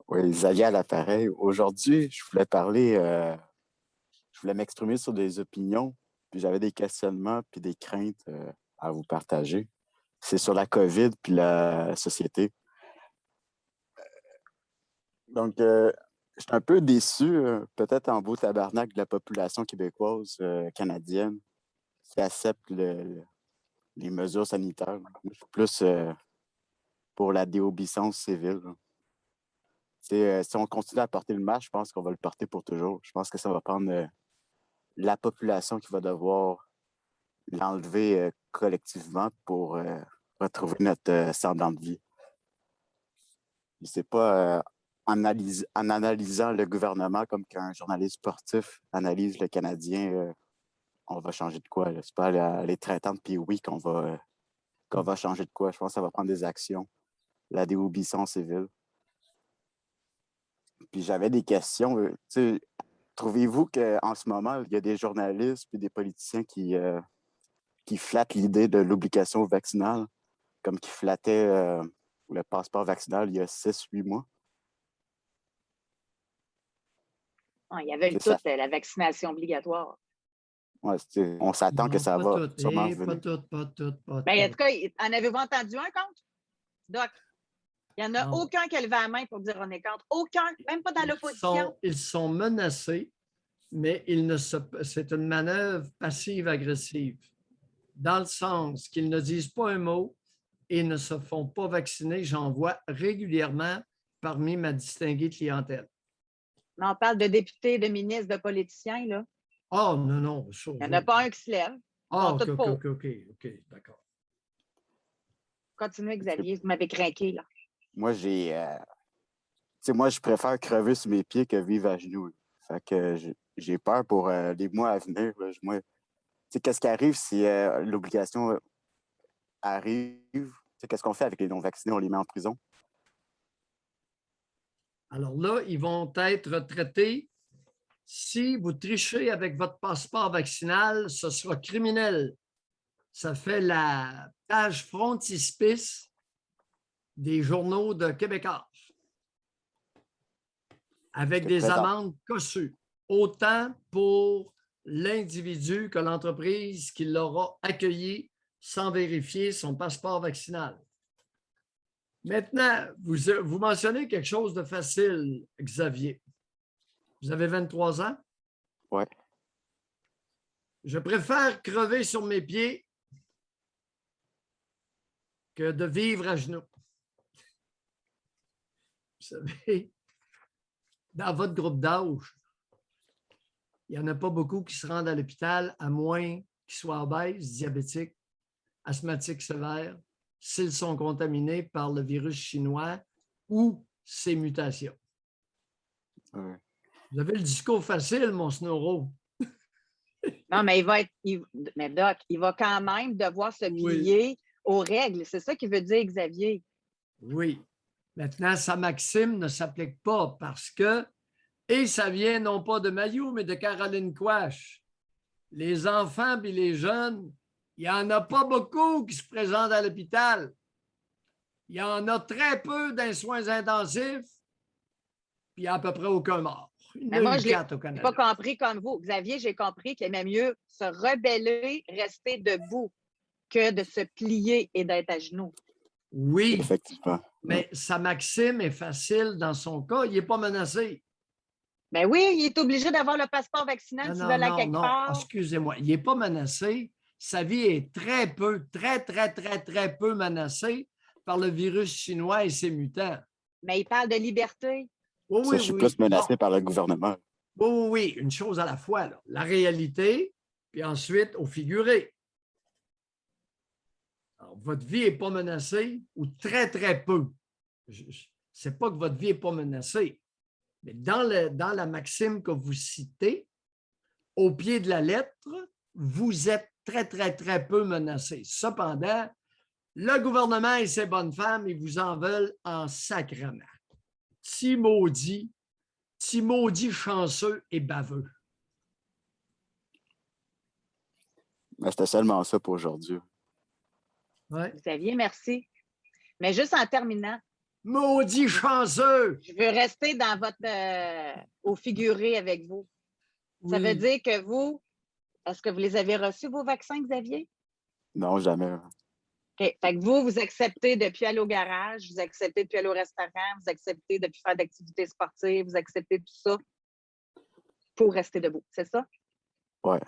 Oui, Zali à l'appareil. Aujourd'hui, je voulais m'exprimer sur des opinions, puis j'avais des questionnements puis des craintes à vous partager. C'est sur la COVID puis la société. Donc, je suis un peu déçu, peut-être en beau tabarnak de la population québécoise, canadienne, qui accepte les mesures sanitaires. Moi, je suis plus pour la déobéissance civile. Si on continue à porter le masque, je pense qu'on va le porter pour toujours. Je pense que ça va prendre la population qui va devoir l'enlever collectivement pour retrouver notre semblant de vie. C'est pas en analysant le gouvernement comme qu'un journaliste sportif analyse le Canadien, on va changer de quoi. C'est pas les traitants de puis qu'on va changer de quoi. Je pense que ça va prendre des actions, la désobéissance civile. Puis j'avais des questions. Trouvez-vous qu'en ce moment, il y a des journalistes et des politiciens qui flattent l'idée de l'obligation vaccinale, comme qui flattaient le passeport vaccinal il y a 6-8 mois? Ah, ils veulent toute la vaccination obligatoire. Ouais, on s'attend que ça va sûrement venir. Pas tout. Ben, en tout cas, en avez-vous entendu un contre? Doc, il n'y en a aucun qui a levé la main pour dire on est contre. Aucun, même pas dans l'opposition. Ils sont menacés, mais c'est une manœuvre passive-agressive, dans le sens qu'ils ne disent pas un mot et ne se font pas vacciner. J'en vois régulièrement parmi ma distinguée clientèle. Mais on parle de députés, de ministres, de politiciens, là. Oh, non. Il n'y en a pas un qui se lève. Ah, OK, d'accord. Continuez, Xavier, vous m'avez craqué, là. Moi, moi, je préfère crever sur mes pieds que vivre à genoux. Fait que j'ai peur pour les mois à venir. Là. Qu'est-ce qui arrive si l'obligation arrive? Qu'est-ce qu'on fait avec les non-vaccinés? On les met en prison? Alors là, ils vont être traités. Si vous trichez avec votre passeport vaccinal, ce sera criminel. Ça fait la page frontispice des journaux de Québécois, avec des amendes cossues, autant pour l'individu que l'entreprise qui l'aura accueilli sans vérifier son passeport vaccinal. Maintenant, vous mentionnez quelque chose de facile, Xavier. Vous avez 23 ans? Oui. Je préfère crever sur mes pieds que de vivre à genoux. Vous savez, dans votre groupe d'âge, il n'y en a pas beaucoup qui se rendent à l'hôpital, à moins qu'ils soient obèses, diabétiques, asthmatiques sévères, s'ils sont contaminés par le virus chinois ou ses mutations. Oui. Vous avez le discours facile, mon Snoro. Non, mais mais Doc, il va quand même devoir se plier aux règles. C'est ça qu'il veut dire, Xavier. Oui. Maintenant, sa maxime ne s'applique pas parce que, et ça vient non pas de Mayou, mais de Caroline Quash. Les enfants et les jeunes, il n'y en a pas beaucoup qui se présentent à l'hôpital. Il y en a très peu dans les soins intensifs, puis il n'y a à peu près aucun mort. Mais moi, je n'ai pas compris comme vous. Xavier, j'ai compris qu'il aimait mieux se rebeller, rester debout, que de se plier et d'être à genoux. Oui, effectivement. Mais sa maxime est facile dans son cas. Il n'est pas menacé. Ben oui, il est obligé d'avoir le passeport vaccinal s'il veut aller quelque part. Excusez-moi. Il n'est pas menacé. Sa vie est très peu menacée par le virus chinois et ses mutants. Mais il parle de liberté. Je suis plus menacé par le gouvernement. Oui, une chose à la fois. Là. La réalité, puis ensuite au figuré. Alors, votre vie n'est pas menacée ou très peu. Ce n'est pas que votre vie n'est pas menacée, mais dans la maxime que vous citez, au pied de la lettre, vous êtes très peu menacé. Cependant, le gouvernement et ses bonnes femmes, ils vous en veulent en sacrement. Petit maudit chanceux et baveux. Mais c'était seulement ça pour aujourd'hui. Ouais. Xavier, merci. Mais juste en terminant, Maudit chanceux! Je veux rester dans votre au figuré avec vous. Ça veut Oui. dire que vous, est-ce que vous les avez reçus, vos vaccins, Xavier? Non, jamais. OK. Fait que vous acceptez de ne plus aller au garage, vous acceptez de ne plus aller au restaurant, vous acceptez de ne plus faire d'activités sportives, vous acceptez tout ça pour rester debout. C'est ça? Ouais.